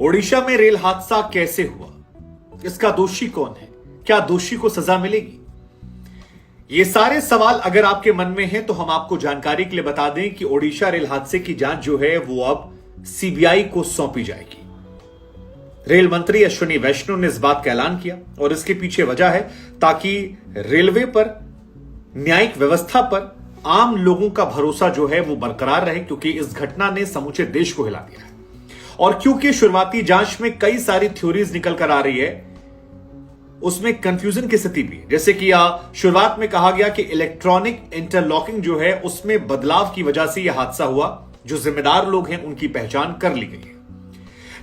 ओडिशा में रेल हादसा कैसे हुआ, इसका दोषी कौन है, क्या दोषी को सजा मिलेगी? ये सारे सवाल अगर आपके मन में हैं तो हम आपको जानकारी के लिए बता दें कि ओडिशा रेल हादसे की जांच जो है वो अब सीबीआई को सौंपी जाएगी। रेल मंत्री अश्विनी वैष्णव ने इस बात का ऐलान किया और इसके पीछे वजह है ताकि रेलवे पर, न्यायिक व्यवस्था पर आम लोगों का भरोसा जो है वो बरकरार रहे, क्योंकि इस घटना ने समूचे देश को हिला दिया है। और क्योंकि शुरुआती जांच में कई सारी थ्योरीज निकल कर आ रही है, उसमें कंफ्यूजन की स्थिति भी, जैसे कि शुरुआत में कहा गया कि इलेक्ट्रॉनिक इंटरलॉकिंग जो है उसमें बदलाव की वजह से यह हादसा हुआ, जो जिम्मेदार लोग हैं उनकी पहचान कर ली गई है।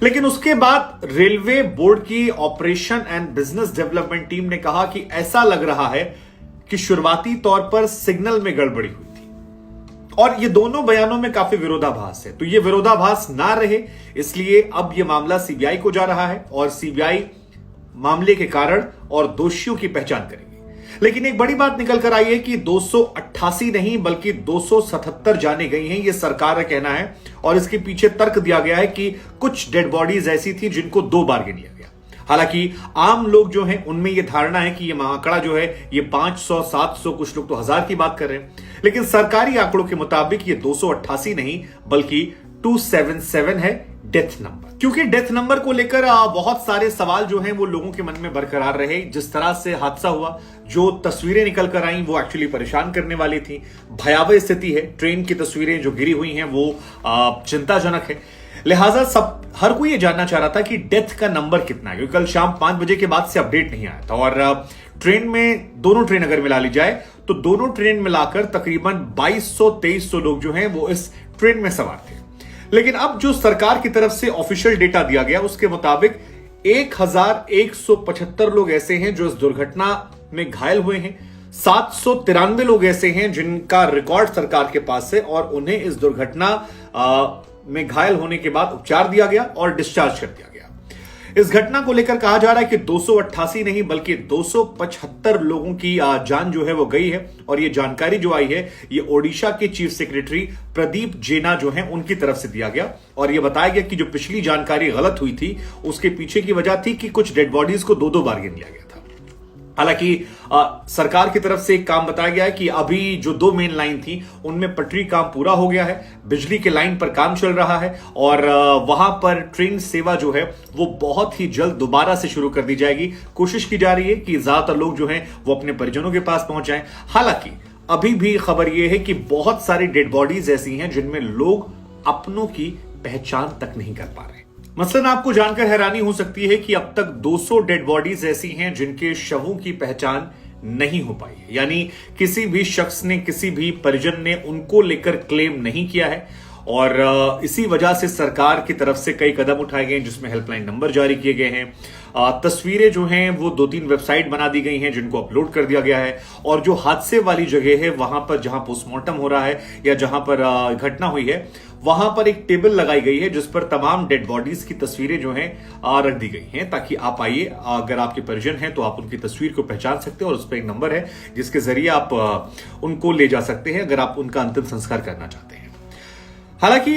लेकिन उसके बाद रेलवे बोर्ड की operation and business development team ने कहा कि ऐसा लग रहा है कि शुरुआती तौर पर सिग्नल में गड़बड़ी हुई थी। और ये दोनों बयानों में काफी विरोधाभास है, तो ये विरोधाभास ना रहे इसलिए अब यह मामला सीबीआई को जा रहा है और सीबीआई मामले के कारण और दोषियों की पहचान करेगी। लेकिन एक बड़ी बात निकल कर आई है कि 288 नहीं बल्कि 277 जाने गई हैं, यह सरकार का कहना है। और इसके पीछे तर्क दिया गया है कि कुछ डेड बॉडीज ऐसी थी जिनको 2 बार गिन लिया गया। हालांकि आम लोग जो हैं उनमें यह धारणा है कि यह आंकड़ा जो है ये 500, 700, कुछ लोग तो 1000 की बात कर रहे हैं। लेकिन सरकारी आंकड़ों के मुताबिक ये 288 नहीं बल्कि 277 है डेथ नंबर। क्योंकि डेथ नंबर को लेकर बहुत सारे सवाल जो हैं वो लोगों के मन में बरकरार रहे। जिस तरह से हादसा हुआ, जो तस्वीरें निकल कर आई वो एक्चुअली परेशान करने वाली थी। भयावह स्थिति है, ट्रेन की तस्वीरें जो गिरी हुई हैं वो चिंताजनक है। लिहाजा हर कोई ये जानना चाह रहा था कि डेथ का नंबर कितना है, क्योंकि कल शाम 5 बजे के बाद से अपडेट नहीं आया था। और ट्रेन में दोनों ट्रेन अगर मिला ली जाए तो दोनों ट्रेन मिलाकर तकरीबन 2200-2300 लोग जो हैं वो इस ट्रेन में सवार थे। लेकिन अब जो सरकार की तरफ से ऑफिशियल डेटा दिया गया उसके मुताबिक 1175 लोग ऐसे हैं जो इस दुर्घटना में घायल हुए हैं। 793 लोग ऐसे हैं जिनका रिकॉर्ड सरकार के पास है और उन्हें इस दुर्घटना में घायल होने के बाद उपचार दिया गया और डिस्चार्ज कर दिया गया। इस घटना को लेकर कहा जा रहा है कि 288 नहीं बल्कि 275 लोगों की जान जो है वो गई है। और ये जानकारी जो आई है ये ओडिशा के चीफ सेक्रेटरी प्रदीप जेना जो है उनकी तरफ से दिया गया। और ये बताया गया कि जो पिछली जानकारी गलत हुई थी उसके पीछे की वजह थी कि कुछ डेड बॉडीज को 2-2 बार गिन लिया गया था। हालांकि सरकार की तरफ से एक काम बताया गया है कि अभी जो 2 मेन लाइन थी उनमें पटरी काम पूरा हो गया है, बिजली के लाइन पर काम चल रहा है और वहां पर ट्रेन सेवा जो है वो बहुत ही जल्द दोबारा से शुरू कर दी जाएगी। कोशिश की जा रही है कि ज्यादातर लोग जो हैं वो अपने परिजनों के पास पहुंच जाएं। हालांकि अभी भी खबर यह है कि बहुत सारी डेड बॉडीज ऐसी हैं जिनमें लोग अपनों की पहचान तक नहीं कर पा रहे। मसलन आपको जानकर हैरानी हो सकती है कि अब तक 200 डेड बॉडीज ऐसी हैं जिनके शवों की पहचान नहीं हो पाई है, यानी किसी भी शख्स ने, किसी भी परिजन ने उनको लेकर क्लेम नहीं किया है। और इसी वजह से सरकार की तरफ से कई कदम उठाए गए हैं जिसमें हेल्पलाइन नंबर जारी किए गए हैं। तस्वीरें जो हैं वो 2-3 वेबसाइट बना दी गई हैं जिनको अपलोड कर दिया गया है। और जो हादसे वाली जगह है वहां पर जहां पोस्टमार्टम हो रहा है या जहां पर घटना हुई है वहां पर एक टेबल लगाई गई है जिस पर तमाम डेड बॉडीज की तस्वीरें जो हैं रख दी गई हैं, ताकि आप आइए, अगर आपके परिजन हैं तो आप उनकी तस्वीर को पहचान सकते हैं और उस पर एक नंबर है जिसके जरिए आप उनको ले जा सकते हैं अगर आप उनका अंतिम संस्कार करना चाहते हैं। हालांकि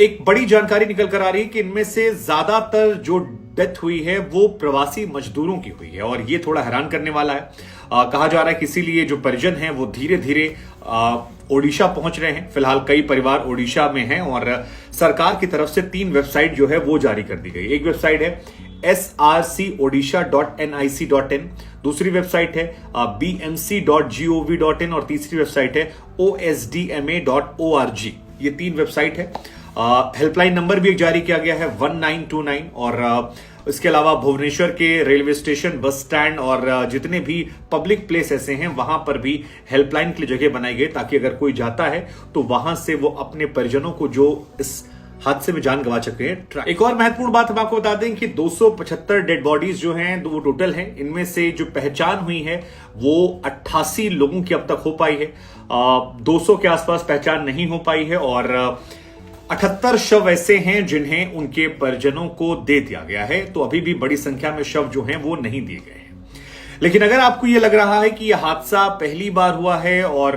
एक बड़ी जानकारी निकल कर आ रही है कि इनमें से ज्यादातर जो डेथ हुई है वो प्रवासी मजदूरों की हुई है और ये थोड़ा हैरान करने वाला है। कहा जा रहा है कि इसीलिए जो परिजन हैं वो धीरे धीरे ओडिशा पहुंच रहे हैं। फिलहाल कई परिवार ओडिशा में हैं और सरकार की तरफ से 3 वेबसाइट जो है वो जारी कर दी गई। एक वेबसाइट है srcodisha.nic.in, दूसरी वेबसाइट है bmc.gov.in और तीसरी वेबसाइट है osdma.org। ये 3 वेबसाइट है। हेल्पलाइन नंबर भी एक जारी किया गया है 1929 और इसके अलावा भुवनेश्वर के रेलवे स्टेशन, बस स्टैंड और जितने भी पब्लिक प्लेस ऐसे हैं वहां पर भी हेल्पलाइन के लिए जगह बनाई गई ताकि अगर कोई जाता है तो वहां से वो अपने परिजनों को जो इस हादसे में जान गंवा चुके हैं। एक और महत्वपूर्ण बात हम आपको बता दें कि 275 डेड बॉडीज जो हैं वो टोटल हैं। इनमें से जो पहचान हुई है वो 88 लोगों की अब तक हो पाई है। 200 के आसपास पहचान नहीं हो पाई है और 78 शव ऐसे हैं जिन्हें उनके परिजनों को दे दिया गया है। तो अभी भी बड़ी संख्या में शव जो हैं वो नहीं दिए गए हैं। लेकिन अगर आपको यह लग रहा है कि यह हादसा पहली बार हुआ है और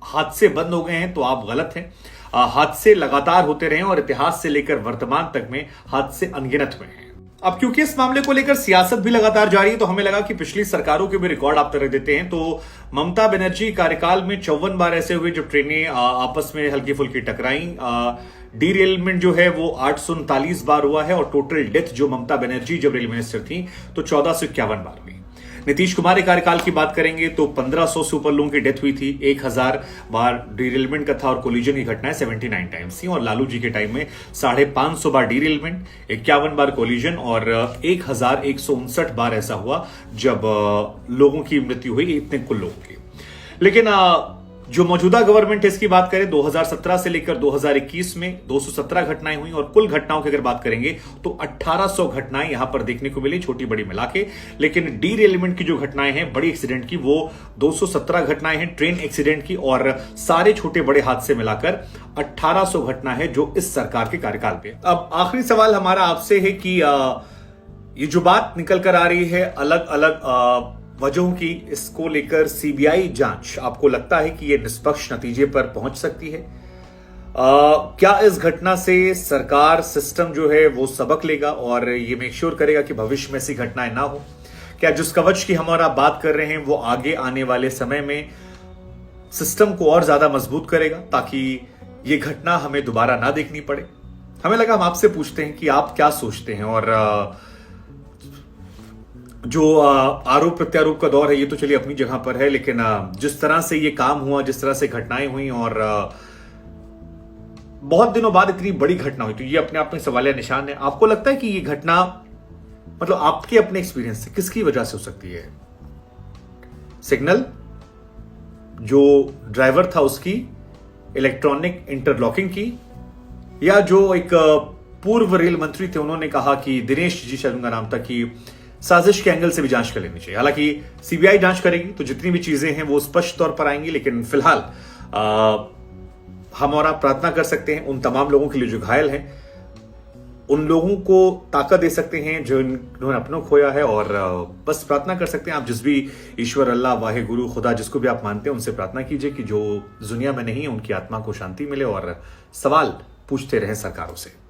हादसे बंद हो गए हैं तो आप गलत हैं। हादसे लगातार होते रहे और इतिहास से लेकर वर्तमान तक में हादसे अनगिनत हुए हैं। अब क्योंकि इस मामले को लेकर सियासत भी लगातार जारी है, तो हमें लगा कि पिछली सरकारों के भी रिकॉर्ड आप तरह देते हैं। तो ममता बनर्जी कार्यकाल में 54 बार ऐसे हुए जब ट्रेनें आपस में हल्की फुल्की टकराई। डीरेलमेंट जो है वो 839 बार हुआ है और टोटल डेथ जो ममता बनर्जी जब रेल मिनिस्टर थी तो 1451 बार हुई। नीतीश कुमार के कार्यकाल की बात करेंगे तो 1500 से ऊपर लोगों की डेथ हुई थी, 1000 बार डीरेलमेंट का था और कोलिजन की घटनाएं 79 टाइम्स थी। और लालू जी के टाइम में 550 बार डीरेलमेंट, 51 बार कोलिजन और 1159 बार ऐसा हुआ जब लोगों की मृत्यु हुई, इतने कुल लोगों की। लेकिन जो मौजूदा गवर्नमेंट है इसकी बात करें 2017 से लेकर 2021 में 217 घटनाएं हुई और कुल घटनाओं की अगर बात करेंगे तो 1800 घटनाएं यहां पर देखने को मिली, छोटी बड़ी मिला के। लेकिन डीरेलमेंट की जो घटनाएं हैं बड़ी एक्सीडेंट की वो 217 घटनाएं हैं ट्रेन एक्सीडेंट की, और सारे छोटे बड़े हादसे मिलाकर 1800 घटना है जो इस सरकार के कार्यकाल पे। अब आखिरी सवाल हमारा आपसे है कि ये जो बात निकल कर आ रही है अलग अलग वजहों की, इसको लेकर सीबीआई जांच, आपको लगता है कि यह निष्पक्ष नतीजे पर पहुंच सकती है? क्या इस घटना से सरकार सिस्टम जो है वो सबक लेगा और ये मेक श्योर करेगा कि भविष्य में ऐसी घटनाएं ना हो? क्या जिस कवच की हम और आप बात कर रहे हैं वो आगे आने वाले समय में सिस्टम को और ज्यादा मजबूत करेगा ताकि ये घटना हमें दोबारा ना देखनी पड़े? हमें लगा हम आपसे पूछते हैं कि आप क्या सोचते हैं। और जो आरोप प्रत्यारोप का दौर है ये तो चलिए अपनी जगह पर है, लेकिन जिस तरह से ये काम हुआ, जिस तरह से घटनाएं हुई और बहुत दिनों बाद इतनी बड़ी घटना हुई, तो ये अपने आप में सवालिया निशान है। आपको लगता है कि ये घटना मतलब आपके अपने एक्सपीरियंस से किसकी वजह से हो सकती है? सिग्नल, जो ड्राइवर था उसकी, इलेक्ट्रॉनिक इंटरलॉकिंग की, या जो एक पूर्व रेल मंत्री थे उन्होंने कहा कि दिनेश जी शायद उनका नाम था कि साजिश के एंगल से भी जांच कर लेनी चाहिए। हालांकि सीबीआई जांच करेगी तो जितनी भी चीजें हैं वो स्पष्ट तौर पर आएंगी, लेकिन फिलहाल हम और आप प्रार्थना कर सकते हैं उन तमाम लोगों के लिए जो घायल हैं, उन लोगों को ताकत दे सकते हैं जो इन्होंने अपनों खोया है, और बस प्रार्थना कर सकते हैं आप जिस भी ईश्वर, अल्लाह, वाहे गुरु, खुदा, जिसको भी आप मानते हैं उनसे प्रार्थना कीजिए कि जो दुनिया में नहीं है उनकी आत्मा को शांति मिले और सवाल पूछते रहें सरकारों से।